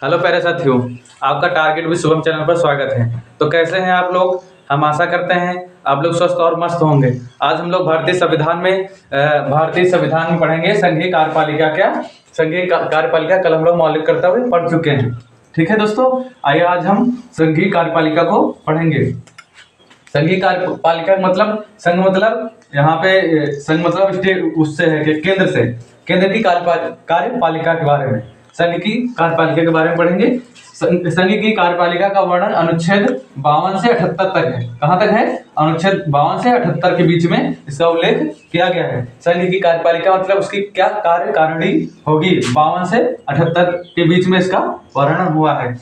Hello प्यारे साथियों, आपका टारगेट भी शुभम चैनल पर स्वागत है। तो कैसे हैं आप लोग? हम आशा करते हैं आप लोग स्वस्थ और मस्त होंगे। आज हम लोग भारतीय संविधान में पढ़ेंगे संघीय कार्यपालिका। संघीय कार्यपालिका कल हम लोग मौलिक कर्तव्य पढ़ चुके हैं। ठीक है दोस्तों, आइए आज हम संघीय कार्यपालिका को पढ़ेंगे। संघीय कार्यपालिका मतलब यहाँ पे संघ मतलब स्टेट उससे है कि केंद्र की कार्यपालिका के बारे में, संघ की कार्यपालिका के बारे में पढ़ेंगे। संघ की कार्यपालिका का वर्णन अनुच्छेद 52 से 78 तक है। कहाँ तक है? अनुच्छेद 52 से 78 के बीच में इसका उल्लेख किया गया है। संघ की कार्यपालिका मतलब उसकी क्या कार्यकारिणी होगी, 52 से 78 के बीच में इसका वर्णन हुआ है।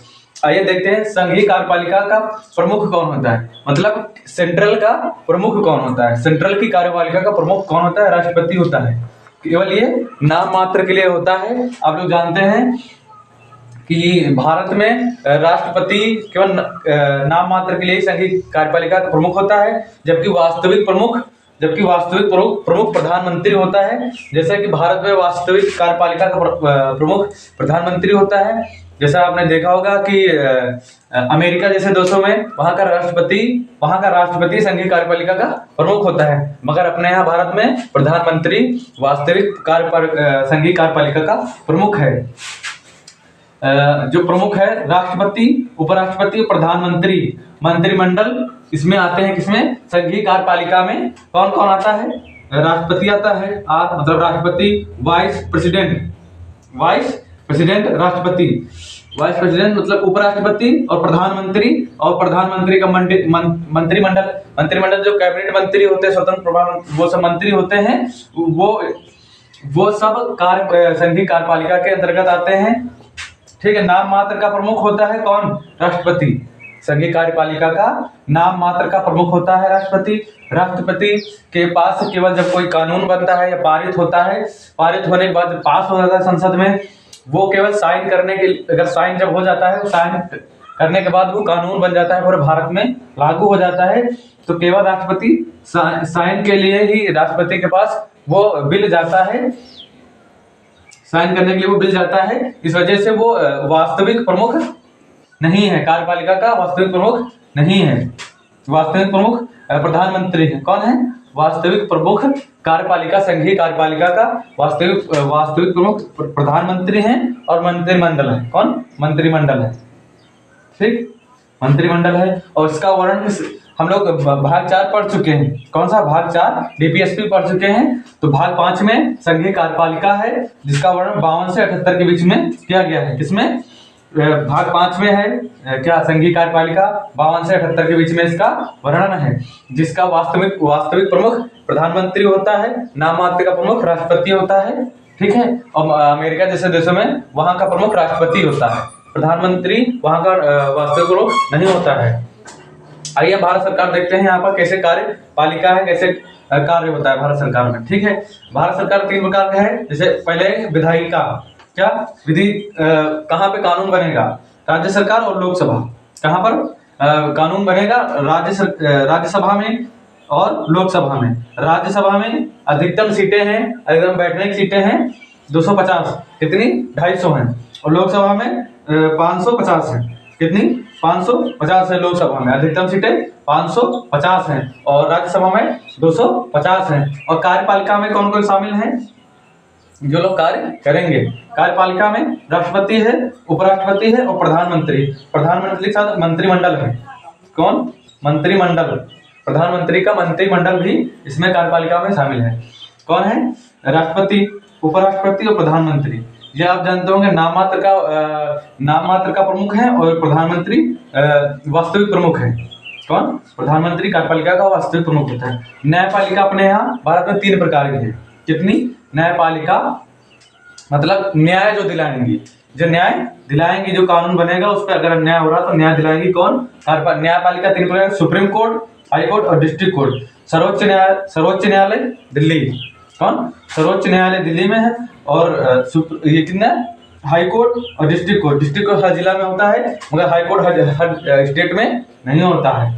आइए देखते हैं संघीय कार्यपालिका का प्रमुख कौन होता है, मतलब सेंट्रल का प्रमुख कौन होता है। सेंट्रल की कार्यपालिका का प्रमुख कौन होता है? राष्ट्रपति होता है। केवल ये नाम मात्र के लिए होता है। आप लोग जानते हैं कि भारत में राष्ट्रपति केवल नाम मात्र के लिए संघीय कार्यपालिका का प्रमुख होता है, जबकि वास्तविक प्रमुख प्रधानमंत्री होता है। जैसे कि भारत में वास्तविक कार्यपालिका का प्रमुख प्रधानमंत्री होता है। जैसा आपने देखा होगा कि अमेरिका जैसे देशों में वहां का राष्ट्रपति संघीय कार्यपालिका का प्रमुख होता है, मगर अपने यहाँ भारत में प्रधानमंत्री वास्तविक संघीय कार्यपालिका का प्रमुख है। जो प्रमुख है राष्ट्रपति, उपराष्ट्रपति और प्रधानमंत्री, मंत्रिमंडल इसमें आते हैं। किसमें? संघीय कार्यपालिका में कौन कौन आता है? राष्ट्रपति आता है, मतलब राष्ट्रपति, वाइस प्रेसिडेंट राष्ट्रपति, वाइस प्रेसिडेंट मतलब उपराष्ट्रपति और प्रधानमंत्री का मंत्रिमंडल जो कैबिनेट मंत्री होते हैं, स्वतंत्र प्रभार वो सब मंत्री होते हैं, वो सब संघीय कार्यपालिका के अंतर्गत आते हैं। ठीक है। नाम मात्र का प्रमुख होता है कौन? राष्ट्रपति। संघीय कार्यपालिका का नाम मात्र का प्रमुख होता है राष्ट्रपति। राष्ट्रपति के पास केवल जब कोई कानून बनता है या पारित होता है, पारित होने के बाद पास हो जाता है संसद में, वो केवल साइन करने के, अगर साइन जब हो जाता है, साइन करने के बाद वो कानून बन जाता है, पूरे भारत में लागू हो जाता है। तो केवल राष्ट्रपति साइन के लिए ही राष्ट्रपति के पास वो बिल जाता है, साइन करने के लिए वो बिल जाता है। इस वजह से वो वास्तविक प्रमुख नहीं है, कार्यपालिका का वास्तविक प्रमुख नहीं है। वास्तविक प्रमुख प्रधानमंत्री है। कौन है? वास्तविक प्रमुख कार्यपालिका, संघीय कार्यपालिका का वास्तविक प्रमुख प्रधानमंत्री हैं और मंत्रिमंडल है। कौन? मंत्रिमंडल है। ठीक, मंत्रिमंडल है। और इसका वर्णन हम लोग भाग 4 पढ़ चुके हैं। कौन सा? भाग 4 डीपीएसपी पढ़ चुके हैं। तो भाग 5 में संघीय कार्यपालिका है, जिसका वर्णन 52 से 78 के बीच में किया गया है। किसमें? भाग 5 में है क्या? संघीय कार्यपालिका 52 से 78 के बीच में इसका वर्णन है, जिसका वास्तविक प्रमुख प्रधानमंत्री होता है, नाम मात्र का प्रमुख राष्ट्रपति होता है। ठीक है। और अमेरिका जैसे देशों में वहां का प्रमुख राष्ट्रपति होता है, प्रधानमंत्री वहां का वास्तविक प्रमुख नहीं होता है। आइए भारत सरकार देखते हैं यहाँ पर कैसे कार्यपालिका है, कैसे कार्य होता है भारत सरकार में। ठीक है। भारत सरकार 3 प्रकार का है। जैसे पहले विधायिका, क्या विधि, कहाँ पे कानून बनेगा? राज्य सरकार और लोकसभा। कहाँ पर कानून बनेगा? राज्यसभा में और लोकसभा में। राज्यसभा में अधिकतम सीटें हैं, अधिकतम बैठने की सीटें हैं 250, कितनी? 250 हैं। और लोकसभा में 550 है। कितनी? 550 है लोकसभा में, अधिकतम सीटें 550 हैं। और राज्यसभा में 250 हैं। और कार्यपालिका में कौन कौन शामिल हैं जो लोग कार्य करेंगे? कार्यपालिका में राष्ट्रपति है, उपराष्ट्रपति है और प्रधानमंत्री के साथ मंत्रिमंडल है। कौन? मंत्रिमंडल। प्रधानमंत्री का मंत्रिमंडल भी इसमें कार्यपालिका में शामिल है। कौन है? राष्ट्रपति, उपराष्ट्रपति और प्रधानमंत्री। ये आप जानते होंगे नाम मात्र का प्रमुख है और प्रधानमंत्री वास्तविक प्रमुख है। कौन? प्रधानमंत्री कार्यपालिका का वास्तविक प्रमुख होता है। न्यायपालिका अपने यहाँ भारत में 3 प्रकार की है। कितनी? न्यायपालिका मतलब न्याय जो दिलाएंगी, जो कानून बनेगा उस पर अगर अन्याय हो रहा तो न्याय दिलाएंगी। कौन? न्यायपालिका 3 प्रकार: सुप्रीम कोर्ट, हाई कोर्ट और डिस्ट्रिक्ट कोर्ट। सर्वोच्च न्यायालय दिल्ली। कौन? सर्वोच्च न्यायालय दिल्ली में है। और ये कितना? हाई कोर्ट और डिस्ट्रिक्ट कोर्ट हर जिला में होता है, मगर हाई कोर्ट हर स्टेट में नहीं होता है।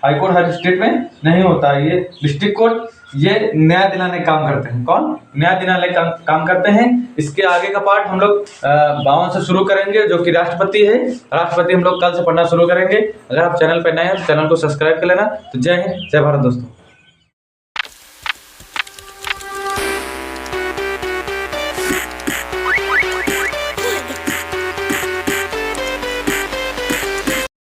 हाई कोर्ट हर स्टेट में नहीं होता है। ये डिस्ट्रिक्ट कोर्ट ये न्याय दिलाने का काम करते हैं। कौन? न्याय दिलाने का काम करते हैं। इसके आगे का पार्ट हम लोग 52 से शुरू करेंगे, जो कि राष्ट्रपति है। राष्ट्रपति हम लोग कल से पढ़ना शुरू करेंगे। अगर आप चैनल पर नए हैं तो चैनल को सब्सक्राइब कर लेना। तो जय हिंद, जय भारत दोस्तों।